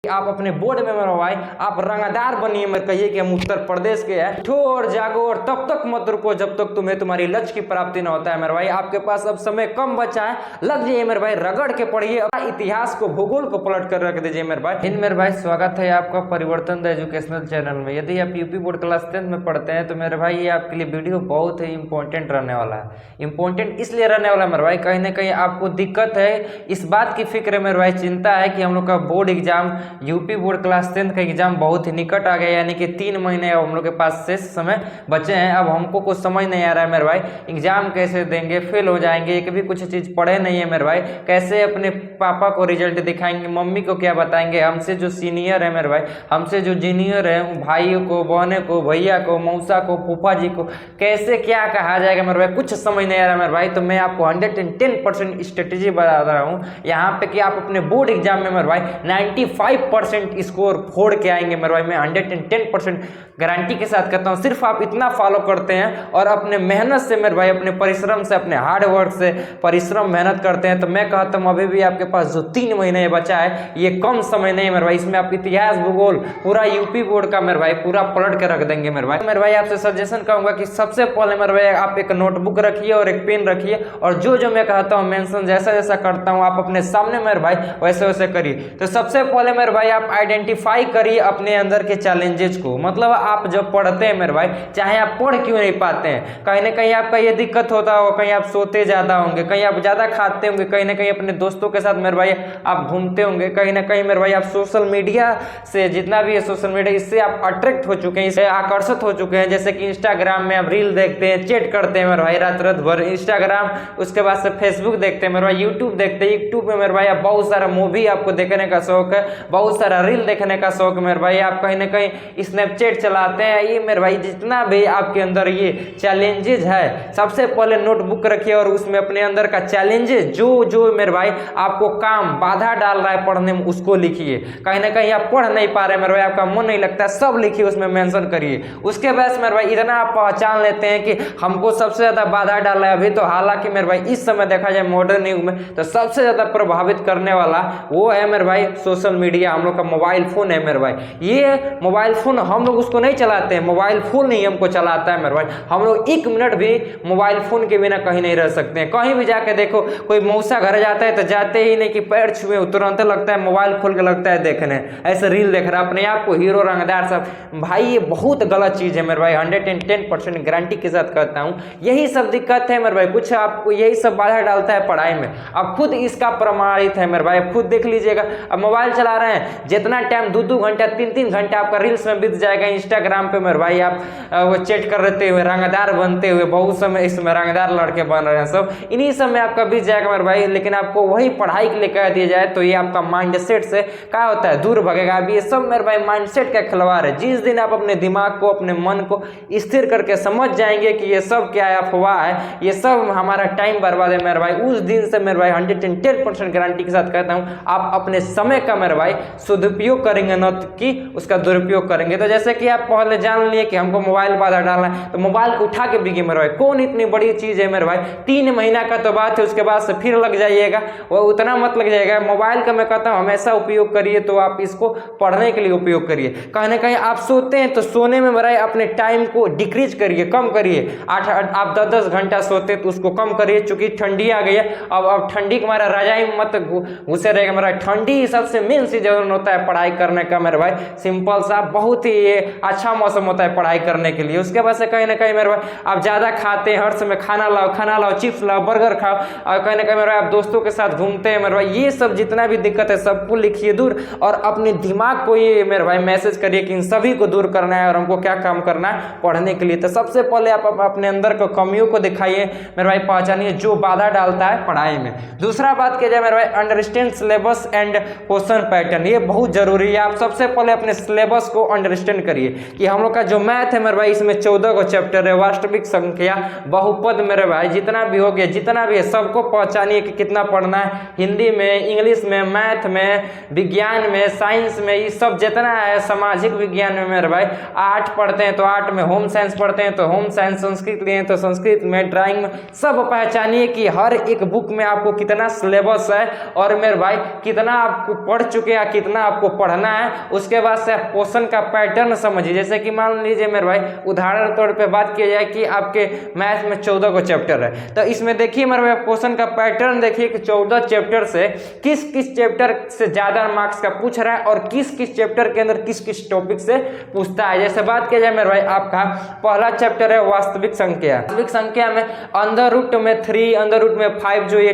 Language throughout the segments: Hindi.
आप अपने बोर्ड में मेरे भाई आप रंगदार बनिए, मत कहिए कि हम उत्तर प्रदेश के हैं। उठो और जागो और तब तक मत रुको जब तक तुम्हें तुम्हारी लक्ष्य की प्राप्ति न होता है मेरे भाई। आपके पास अब समय कम बचा है, लग जाइए मेरे भाई, रगड़ के पढ़िए, इतिहास को भूगोल को पलट कर रख दीजिए मेरे भाई। इन मेरे भाई स्वागत है आपका परिवर्तन द एजुकेशनल चैनल में। यदि आप यूपी बोर्ड क्लास 10 में पढ़ते हैं तो मेरे भाई ये आपके लिए वीडियो बहुत ही इंपॉर्टेंट रहने वाला है। इंपॉर्टेंट इसलिए रहने वाला है मेरे भाई, कहीं ना कहीं आपको दिक्कत है, इस बात की फिक्र है मेरे भाई, चिंता है कि हम लोग का board exam UP board class 10 का एग्जाम बहुत ही निकट आ गया, यानी कि 3 महीने अब हम लोग के पास शेष समय बचे हैं। अब हमको कुछ समझ नहीं आ रहा है मेरे भाई, एग्जाम कैसे देंगे, फेल हो जाएंगे, एक भी कुछ चीज़ पढ़े नहीं है मेरे भाई, कैसे अपने पापा को रिजल्ट दिखाएंगे, मम्मी को क्या बताएंगे, हमसे जो सीनियर है मेरे भाई, हमसे जो जूनियर है, भाइयों को, बहनों को, भैया को, मौसा को, फूफा जी को कैसे क्या कहा जाएगा मेरे भाई, कुछ समझ नहीं आ रहा मेरे भाई। तो मैं आपको 110% स्ट्रेटेजी बता रहा हूँ यहाँ पे कि आप अपने बोर्ड एग्जाम में मेरे भाई 95% स्कोर फोड़ के आएंगे मेरे भाई। मैं 110% गारंटी के साथ कहता हूँ, सिर्फ आप इतना फॉलो करते हैं और अपने मेहनत से मेरे भाई, अपने परिश्रम से, अपने हार्ड वर्क से परिश्रम मेहनत करते हैं, तो मैं कहता हूँ अभी भी आपके पास जो 3 महीने बचा है ये कम समय नहीं मेरे भाई। इसमें आप इतिहास भूगोल पूरा यूपी बोर्ड का मेरे भाई पूरा पलट के रख देंगे मेरे भाई। मेरे भाई आपसे सजेशन कहूंगा कि सबसे पहले मेरे भाई आप एक नोटबुक रखिए और एक पेन रखिए, और जो मैं कहता हूँ मेंशन जैसा जैसा करता हूँ आप अपने सामने मेरे भाई वैसे वैसे करिए। तो सबसे पहले मेरे भाई आप आइडेंटिफाई करिए अपने अंदर के चैलेंजेस को। मतलब आप जब पढ़ते हैं मेरे भाई, चाहे आप पढ़ क्यों नहीं पाते हैं, कहीं ना कहीं आपका ये दिक्कत होता होगा, कहीं आप सोते ज्यादा होंगे, कहीं आप ज्यादा खाते होंगे, कहीं ना कहीं अपने दोस्तों के साथ मेरे भाई आप घूमते होंगे, कहीं ना कहीं मेरे भाई आप सोशल मीडिया से, जितना भी है सोशल मीडिया, इससे आप अट्रैक्ट हो चुके हैं, इससे आकर्षित हो चुके हैं। जैसे कि इंस्टाग्राम में आप रील देखते हैं, चैट करते हैं मेरे भाई रात रात भर इंस्टाग्राम, उसके बाद से फेसबुक देखते हैं मेरे भाई, यूट्यूब देखते हैं, यूट्यूब में मेरे भाई आप बहुत सारा मूवी आपको देखने का शौक है, बहुत सारा रील देखने का शौक मेरे भाई, आप कहीं ना कहीं स्नैपचैट चलाते हैं। ये मेरे भाई जितना भी आपके अंदर ये चैलेंजेस है, सबसे पहले नोटबुक रखिए और उसमें अपने अंदर का चैलेंजेस जो मेरे भाई आपको काम बाधा डाल रहा है पढ़ने में उसको लिखिए। कहीं ना कहीं आप पढ़ नहीं पा रहे मेरे भाई, आपका मन नहीं लगता, सब लिखिए, उसमें मेंशन करिए। उसके बाद मेरे भाई इतना आप पहचान लेते हैं कि हमको सबसे ज्यादा बाधा डाल रहा है अभी, तो हालांकि मेरे भाई इस समय देखा जाए मॉडर्न युग में तो सबसे ज्यादा प्रभावित करने वाला वो है मेरे भाई सोशल मीडिया, हम लोग का मोबाइल फोन है मेरे भाई। ये मोबाइल फोन हम लोग उसको नहीं चलाते हैं, मोबाइल फोन ही हमको चलाता है मेरे भाई। हम लोग 1 मिनट भी मोबाइल फोन के बिना कहीं नहीं रह सकते हैं। कहीं भी जाके देखो, कोई मौसा घर जाता है तो जाते ही नहीं कि पैर छुए, तुरंत लगता है मोबाइल खोल के लगता है देखने, ऐसे रील देख रहा है, अपने आप को हीरो रंगदार सब। भाई ये बहुत गलत चीज है मेरे भाई, 110% गारंटी के साथ कहता हूँ। यही सब दिक्कत है मेरे भाई, कुछ आपको यही सब बाधा डालता है पढ़ाई में। अब खुद इसका प्रमाणित है मेरे भाई, खुद देख लीजिएगा। अब मोबाइल चला रहे हैं, जितना टाइम 2-2 घंटा 3-3 घंटा आपका रील्स में बीत जाएगा। इंस्टाग्राम पे मेरे भाई आप वो चैट कर रहते हुए, रंगदार बनते हुए, बहुत समय इसमें रंगदार लड़के बन रहे हैं सब, इन्हीं सब में आपका बीत जाएगा मेरे भाई। लेकिन आपको वही पढ़ाई के लिए कह दिया जाए तो ये आपका माइंडसेट से क्या होता है, दूर भगेगा। अब ये सब मेरे भाई माइंडसेट का खिलवाड़ है। जिस दिन आप अपने दिमाग को, अपने मन को स्थिर करके समझ जाएंगे कि ये सब क्या है, अफवाह है, ये सब हमारा टाइम बर्बाद है मेरे भाई, उस दिन से मेरे भाई 110% गारंटी के साथ कहता हूँ आप अपने समय का मेरे भाई सदुपयोग करेंगे, न कि उसका दुरुपयोग करेंगे। तो जैसे कि आप पहले जान लिए कि हमको मोबाइल बाधा डालना है, तो मोबाइल उठा के बिगे मेरे भाई, कौन इतनी बड़ी चीज है मेरे भाई, 3 महीना का तो बात है, उसके बाद से फिर लग जाइएगा, वो उतना मत लग जाएगा। मोबाइल का मैं कहता हूँ हमेशा उपयोग करिए, तो आप इसको पढ़ने के लिए उपयोग करिए। कहीं ना कहीं आप सोते हैं तो सोने में मेरा अपने टाइम को डिक्रीज करिए, कम करिए। आप 10-10 घंटा सोते तो उसको कम करिए, चूंकि ठंडी आ गई है। अब ठंडी का हमारा रजाई में मत घुसे रहेगा मेरा, ठंडी सबसे मेन सीजन होता है पढ़ाई करने का मेरे भाई, सिंपल सा बहुत ही ये अच्छा मौसम होता है पढ़ाई करने के लिए। उसके बाद से कहीं ना कहीं मेरे भाई आप ज्यादा खाते हैं, हर समय खाना लाओ, चिप्स लाओ, बर्गर खाओ, और कहीं ना कहीं मेरे भाई आप दोस्तों के साथ घूमते हैं मेरे भाई, ये सब जितना भी दिक्कत है सबको लिखिए दूर, और अपने दिमाग को ये मेरे भाई मैसेज करिए कि इन सभी को दूर करना है और हमको क्या काम करना है पढ़ने के लिए। तो सबसे पहले आप अपने अंदर के कमियों को दिखाइए मेरे भाई, पहचानिए जो बाधा डालता है पढ़ाई में। दूसरा बात किया जाए मेरे भाई, understand syllabus and question pattern, ये बहुत जरूरी है। आप सबसे पहले अपने सिलेबस को अंडरस्टैंड करिए कि हम लोग का जो मैथ है मेरे भाई, इसमें 14 को चैप्टर है, वास्तविक संख्या, बहुपद मेरे भाई, जितना भी हो गया, जितना भी है सबको पहचानिए कि कितना पढ़ना है। हिंदी में, इंग्लिश में, मैथ में, विज्ञान में, साइंस में, ये सब जितना है, सामाजिक विज्ञान में मेरे भाई 8 पढ़ते हैं तो 8 में, होम साइंस पढ़ते हैं तो होम साइंस, संस्कृत लिए तो संस्कृत में, ड्राइंग में, सब पहचानिए कि हर एक बुक में आपको कितना सिलेबस है और मेरे भाई कितना आपको पढ़ चुके हैं, कितना आपको पढ़ना है, उसके बाद से आप क्वेश्चन का पैटर्न समझिए। जैसे कि मान लीजिए मेरे भाई उदाहरण तौर पे बात किया जाए कि आपके मैथ में 14 को चैप्टर है, तो इसमें देखिए मेरे भाई क्वेश्चन का पैटर्न देखिए कि 14 चैप्टर से किस किस चैप्टर से ज्यादा मार्क्स का पूछ रहा है और किस किस चैप्टर के अंदर किस किस टॉपिक से पूछता है। जैसे बात किया जाए मेरे भाई आपका पहला चैप्टर है वास्तविक संख्या। वास्तविक संख्या में अंडर रूट में 3 अंडर रूट में 5 जो ये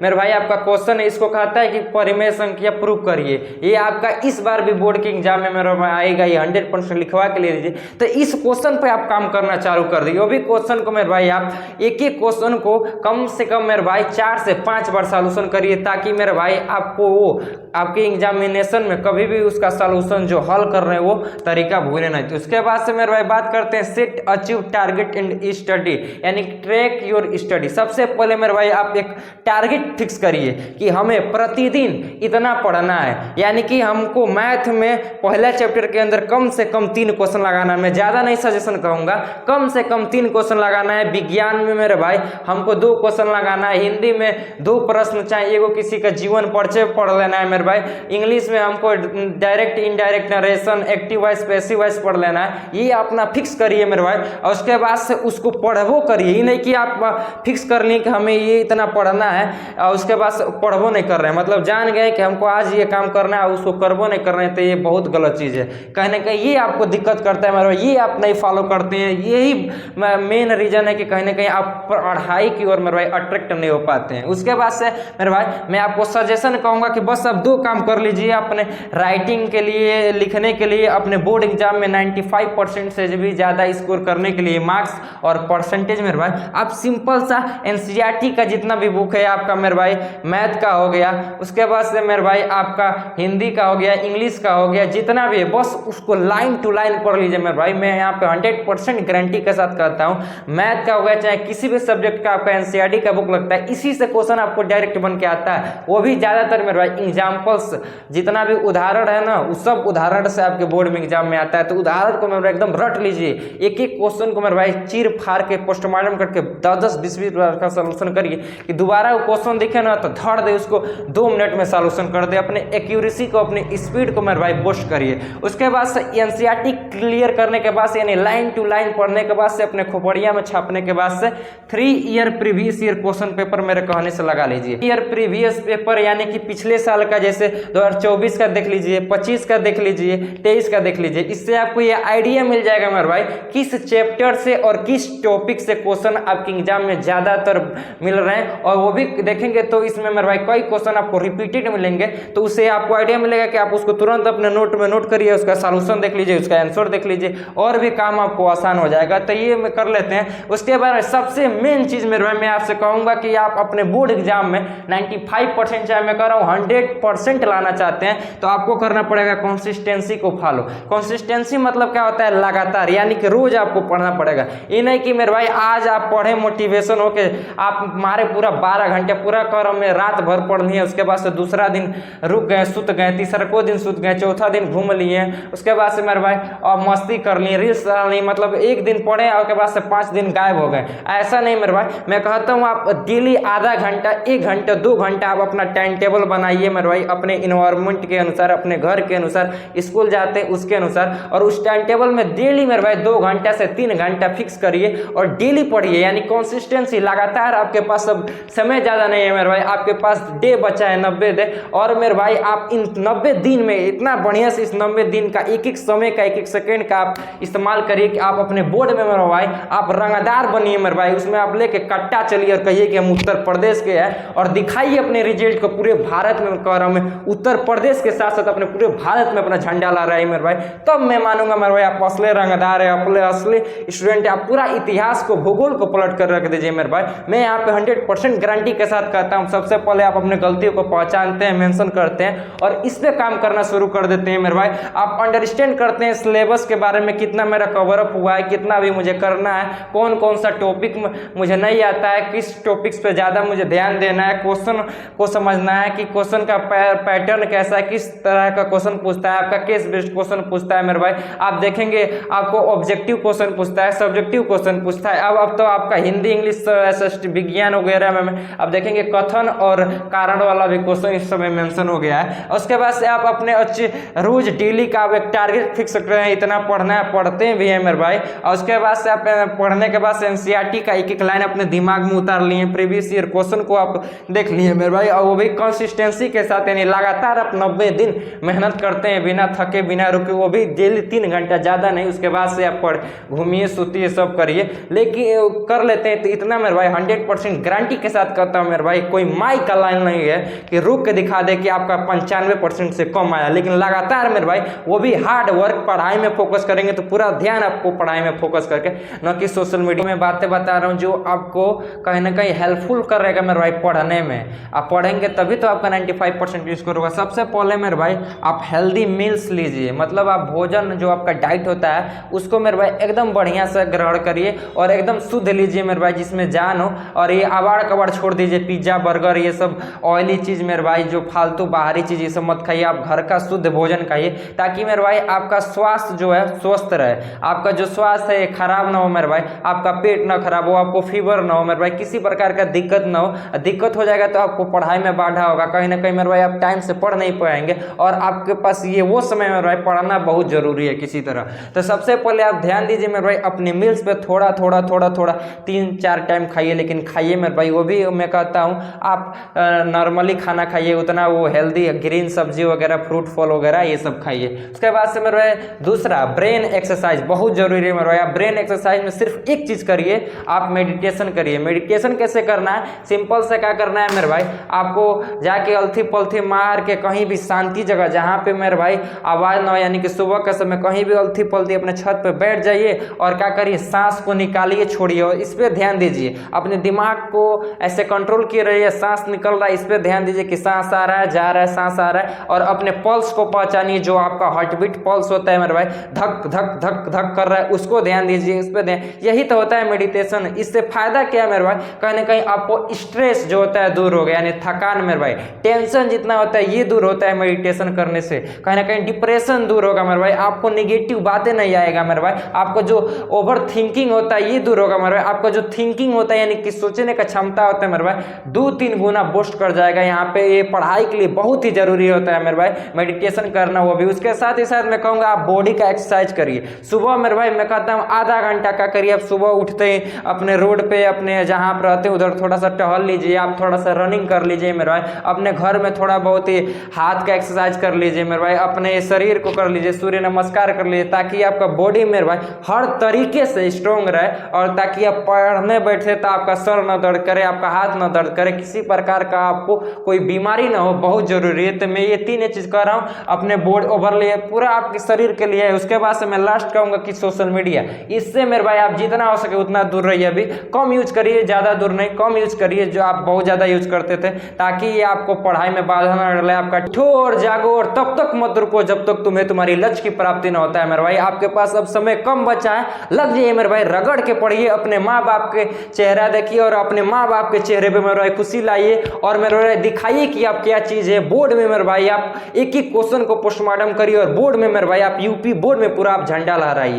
मेरे भाई आपका क्वेश्चन है, इसको कहता है कि परिमेय संख्या प्रूव करिए। ये आपका इस बार भी बोर्ड के एग्जाम में मेरे भाई आएगा, ये 100% लिखवा के ले लीजिए। तो इस क्वेश्चन पे आप काम करना चालू कर दिए। वो भी क्वेश्चन को मेरे भाई आप एक एक क्वेश्चन को कम से कम मेरे भाई 4 से 5 बार सॉल्यूशन करिए, ताकि मेरे भाई आपको वो आपके एग्जामिनेशन में कभी भी उसका सॉल्यूशन जो हल कर रहे हैं वो तरीका भूले नहीं। तो उसके बाद से मेरे भाई बात करते हैं set achieve target in study, यानी ट्रैक योर स्टडी। सबसे पहले मेरे भाई आप एक टारगेट फिक्स करिए कि हमें प्रतिदिन इतना पढ़ना है, यानी कि हमको मैथ में पहला चैप्टर के अंदर कम से कम 3 क्वेश्चन लगाना है। मैं ज्यादा नहीं सजेशन कहूंगा, कम से कम 3 क्वेश्चन लगाना है। विज्ञान में मेरे भाई हमको 2 क्वेश्चन लगाना है, हिंदी में 2 प्रश्न चाहे एगो किसी का जीवन परिचय पढ़ लेना है मेरे भाई, इंग्लिश में हमको direct indirect narration active voice passive wise पढ़ लेना है। ये अपना फिक्स करिए मेरे भाई, और उसके बाद से उसको पढ़बो करिए। ये नहीं कि आप फिक्स कर ली कि हमें ये इतना पढ़ना है और उसके बाद पढ़बो नहीं कर रहे हैं, मतलब जान गए कि हमको आज ये काम करना है उसको करबो नहीं कर रहे हैं, तो ये बहुत गलत चीज़ है। कहीं ना कहीं ये आपको दिक्कत करता है मेरे भाई, ये आप नहीं फॉलो करते हैं। यही मेन रीजन है कि कहीं ना कहीं आप पढ़ाई की ओर मेरे भाई अट्रैक्ट नहीं हो पाते हैं। उसके बाद से मेरे भाई मैं आपको सजेशन कहूँगा कि बस आप 2 काम कर लीजिए अपने राइटिंग के लिए, लिखने के लिए, अपने बोर्ड एग्जाम में 95% से भी ज़्यादा स्कोर करने के लिए मार्क्स और परसेंटेज मेरे भाई आप सिंपल सा एनसीईआरटी का जितना भी बुक है आपका मेरे भाई, मैथ का हो गया, उसके बाद से मेरे भाई आपका हिंदी का हो गया, इंग्लिश का हो गया, जितना भी है बस उसको लाइन टू लाइन पढ़ लीजिए मेरे भाई। मैं यहाँ पे 100% गारंटी के साथ कहता हूँ, मैथ का हो गया चाहे किसी भी सब्जेक्ट का आपका एनसीईआरटी का बुक लगता है, इसी से क्वेश्चन आपको डायरेक्ट बन के आता है। वो भी ज़्यादातर मेरे भाई एग्जाम्पल्स जितना भी उदाहरण है ना, उस सब उदाहरण से आपके बोर्ड में एग्जाम में आता है। तो उदाहरण को मेरे भाई एकदम रट लीजिए, एक एक क्वेश्चन को मेरे भाई चीर फाड़ के पोस्टमार्टम करके 10-20 बार का सॉल्यूशन करिए कि दोबारा वो क्वेश्चन दिखे ना तो धड़ दे उसको 2 मिनट में सॉल्यूशन कर दे। अपने एक्यूरेसी को, अपनी स्पीड को मेरे भाई बूस्ट करिए। उसके बाद से एनसीईआरटी क्लियर करने के बाद से, यानी लाइन टू लाइन पढ़ने के बाद से, अपने खोपड़िया में छापने के बाद से 3 year previous year question paper मेरे कहने से लगा लीजिए। ईयर प्रीवियस पेपर यानी कि पिछले साल का, जैसे 2024 का देख लीजिए, 25 का देख लीजिए, 23 का देख लीजिए। इससे आपको ये आइडिया मिल जाएगा मेरे भाई किस चैप्टर से और किस टॉपिक से क्वेश्चन आपके एग्जाम में ज्यादातर मिल रहे हैं, और वो भी देखेंगे तो इसमें मेरे भाई कई क्वेश्चन आपको रिपीटेड मिलेंगे। तो उससे आपको आइडिया मिलेगा कि आप उसको तुरंत अपने नोट में नोट करिए, उसका सॉल्यूशन देख लीजिए, उसका आंसर देख लीजिए, और भी काम आपको आसान हो जाएगा। तो ये मैं कर लेते हैं। उसके बाद सबसे मेन चीज मेरे भाई मैं आपसे कहूंगा कि आप अपने बोर्ड एग्जाम में 95% चाहे मैं कह रहा हूँ 100% लाना चाहते हैं, तो आपको करना पड़ेगा कंसिस्टेंसी को फॉलो। कंसिस्टेंसी मतलब क्या होता है? लगातार, यानी कि रोज आपको पढ़ना पड़ेगा। ये नहीं कि मेरे भाई आज आप पढ़े मोटिवेशन होके आप मारे पूरा 12 घंटे पूरा कर में रात भर पढ़नी है, उसके बाद से दूसरा दिन रुक गए, सुत गए, तीसरा को दिन सुत गए, चौथा दिन घूम लिए, उसके बाद से मेरे भाई और मस्ती कर ली, रील्स डालनी, मतलब एक दिन पढ़े और उसके बाद से 5 दिन गायब हो गए। ऐसा नहीं मेरे भाई, मैं कहता हूँ आप डेली आधा घंटा, 1 घंटा, 2 घंटा आप अपना टाइम टेबल बनाइए मेरे भाई, अपने इन्वायरमेंट के अनुसार, अपने घर के अनुसार, स्कूल जाते हैं उसके अनुसार, और उस टाइम टेबल में डेली मेरे भाई 2 घंटा से 3 घंटा फिक्स करिए और डेली पढ़िए, यानी कंसिस्टेंसी लगातार। आपके पास अब समय ज़्यादा नहीं है मेरे भाई, आपके पास डे बचा है 90 दिन, और मेरे भाई आप इन 90 दिन में इतना बढ़िया से इस 90 दिन का एक एक समय का, एक एक सेकेंड का आप इस्तेमाल करिए कि आप अपने बोर्ड में मेरे भाई आप रंगदार बनिए मेरे भाई। उसमें आप लेके कट्टा चलिए और कहिए कि हम उत्तर प्रदेश के हैं, और दिखाइए अपने रिजल्ट को पूरे भारत में। कह रहा हूँ मैं, उत्तर प्रदेश के साथ साथ अपने पूरे भारत में अपना झंडा ला रहा है मेरे भाई, तब मैं मानूंगा मेरे भाई आप असली रंगदार है, अपने असली स्टूडेंट है। आप पूरा इतिहास को, भूगोल को पलट कर रख दीजिए मेरे भाई। मैं यहाँ पे 100% गारंटी के साथ कहता हूँ, सबसे पहले आप अपने गलतियों को पहचानते हैं, मेंशन करते हैं और इस पे काम करना शुरू कर देते हैं मेरे भाई। आप अंडरस्टैंड करते हैं सिलेबस के बारे में, कितना मेरा कवर अप हुआ है, कितना भी मुझे करना है, कौन कौन सा टॉपिक मुझे नहीं आता है, किस टॉपिक्स पे ज़्यादा मुझे ध्यान देना है, क्वेश्चन को समझना है कि क्वेश्चन का पैटर्न कैसा है, किस तरह का क्वेश्चन पूछता है, आपका केस बेस्ड क्वेश्चन पूछता है मेरे भाई। आप देखेंगे आपको ऑब्जेक्टिव क्वेश्चन पूछता है, सब्जेक्टिव क्वेश्चन पूछता है। अब तो आपका हिंदी, इंग्लिश, एसएसटी, विज्ञान वगैरह में आप देखेंगे कथन और कारण वाला भी क्वेश्चन इस समय मेंशन हो गया है। और उसके बाद से आप अपने अच्छे रोज डेली का आप एक टारगेट फिक्स कर रहे हैं, इतना पढ़ना है, पढ़ते भी हैं मेरे भाई। और उसके बाद से आप पढ़ने के बाद से एनसीईआरटी का एक एक लाइन अपने दिमाग में उतार लिए, प्रीवियस ईयर क्वेश्चन को आप देख लिए मेरे भाई, और वो भी कंसिस्टेंसी के साथ, यानी लगातार आप 90 दिन मेहनत करते हैं बिना थके बिना रुके, वो भी डेली 3 घंटा, ज़्यादा नहीं। उसके बाद से आप पढ़ घूमिए सूतिए सब करिए, लेकिन कर लेते हैं तो इतना मेरे भाई 100% गारंटी के साथ कहता हूँ मेरे भाई, कोई माई का लाइन नहीं है कि रुक के दिखा दे कि आपका 95% से कम आया, लेकिन लगातार मेरे भाई वो भी हार्ड वर्क, पढ़ाई में फोकस करेंगे तो पूरा ध्यान आपको पढ़ाई में फोकस करके, न कि सोशल मीडिया में बातें बता रहा हूँ जो आपको कहीं ना कहीं हेल्पफुल करेगा मेरे भाई पढ़ने में। आप पढ़ेंगे तभी तो आपका 95% यूज करोगे। सबसे पहले मेरे भाई आप हेल्दी मील्स लीजिए, मतलब आप भोजन जो आपका डाइट होता है उसको मेरे भाई एकदम बढ़िया से ग्रहण करिए और एकदम शुद्ध लीजिए मेरे भाई, जिसमें जान हो। और ये आवाड़ कबाड़ छोड़ दीजिए, पिज्जा बर्गर ये सब ऑयली चीज़ मेरे भाई, जो फालतू बाहरी चीज़ ये सब मत खाइए। आप घर का शुद्ध भोजन खाइए ताकि मेरे भाई आपका स्वास्थ्य जो है स्वस्थ रहे, आपका जो स्वास्थ्य है खराब ना हो मेरे भाई, आपका पेट ना खराब हो, आपको फीवर ना हो मेरे भाई, किसी प्रकार का दिक्कत ना हो। दिक्कत हो जाएगा तो आपको पढ़ाई में बाधा होगा, कहीं ना कहीं मेरे भाई आप टाइम से पढ़ नहीं पाएंगे, और आपके पास ये वो समय मेरे भाई पढ़ना बहुत जरूरी है किसी तरह। तो सबसे पहले आप ध्यान दीजिए मेरे भाई अपनी मील्स पे, थोड़ा थोड़ा थोड़ा थोड़ा 3-4 टाइम खाइए, लेकिन खाइए मेरे भाई, वो भी मैं कहता हूँ आप नॉर्मली खाना खाइए, उतना वो हेल्दी ग्रीन सब्जी वगैरह, फ्रूट फल वगैरह ये सब खाइए। उसके बाद से मेरे भाई दूसरा ब्रेन एक्सरसाइज बहुत जरूरी है मेरे भाई। आप ब्रेन एक्सरसाइज में सिर्फ एक चीज करिए, आप मेडिटेशन करिए। मेडिटेशन कैसे करना है, सिंपल से क्या करना है मेरे भाई, आपको जाके अलथी पलथी मार के कहीं भी शांति जगह जहाँ पे मेरे भाई आवाज ना हो, यानी कि सुबह के समय कहीं भी अलथी पलथी अपने छत पे बैठ जाइए और क्या करिए, सांस को निकालिए छोड़िए और इस पे ध्यान दीजिए। अपने दिमाग को ऐसे कंट्रोल किए रहिए, सांस निकल रहा है इस पे ध्यान दीजिए कि सांस आ रहा है जा रहा है, सांस आ रहा है, और अपने पल्स को पहचानिए, जो आपका हार्ट बीट पल्स होता है मेरे भाई, धक धक धक धक कर रहा है, उसको ध्यान दीजिए, इस पे ध्यान। यही तो होता है मेडिटेशन। इससे फायदा क्या है मेरे भाई, कहीं ना कहीं आपको स्ट्रेस जो होता है दूर हो गया, यानी थकान मेरे भाई, टेंशन जितना होता है ये दूर होता है मेडिटेशन करने से। कहीं ना कहीं डिप्रेशन दूर होगा मेरे भाई, आपको निगेटिव बातें नहीं आएगा मेरे भाई, आपको जो ओवर थिंकिंग होता है ये दूर होगा मेरे भाई, आपका जो थिंकिंग होता है यानी कि सोचने का क्षमता होता है मेरे भाई 2-3 गुना बूस्ट कर जाएगा। यहाँ पे ये पढ़ाई के लिए बहुत ही जरूरी होता है मेरे भाई मेडिटेशन करना, वो भी। उसके साथ ही साथ मैं कहूँगा आप बॉडी का एक्सरसाइज करिए सुबह मेरे भाई, मैं कहता हूँ आधा घंटा का करिए। आप सुबह उठते ही अपने रोड पे अपने जहाँ पर रहते हैं उधर थोड़ा सा टहल लीजिए, आप थोड़ा सा रनिंग कर लीजिए मेरे भाई, अपने घर में थोड़ा बहुत ही हाथ का एक्सरसाइज कर लीजिए मेरे भाई, अपने शरीर को कर लीजिए, सूर्य नमस्कार कर लीजिए, ताकि आपका बॉडी मेरे भाई हर तरीके से स्ट्रॉन्ग रहे, और ताकि आप पढ़ने बैठे तो आपका सर न दर्द करे, आपका हाथ न दर्द करे, किसी प्रकार का आपको कोई बीमारी ना हो, बहुत जरूरी है। तो मैं ये 3 चीज कर रहा हूँ अपने बॉडी ओवरले पूरा आपके शरीर के लिए है। उसके बाद से मैं लास्ट कहूंगा कि सोशल मीडिया, इससे मेरे भाई आप जितना हो सके उतना दूर रहिए, अभी कम यूज करिए, ज्यादा दूर नहीं, कम यूज करिए जो आप बहुत ज्यादा यूज करते थे, ताकि ये आपको पढ़ाई में बाधा न डाले। आपका ठोर जागो और तब तक मत रुको जब तक तुम्हें तुम्हारी लक्ष्य की प्राप्ति न होता है मेरे भाई। आपके पास अब समय कम बचा है, लग जाइए मेरे भाई, रगड़ के पढ़िए, अपने माँ बाप के चेहरा देखिए और अपने माँ बाप के चेहरे पे मेरे भाई खुशी लाइए, और मेरे भाई दिखाइए कि आप क्या चीज है। बोर्ड में मेरे भाई आप एक एक क्वेश्चन को पोस्टमार्टम करिए, और बोर्ड में मेरे भाई आप यूपी बोर्ड में पूरा आप झंडा लहराइए।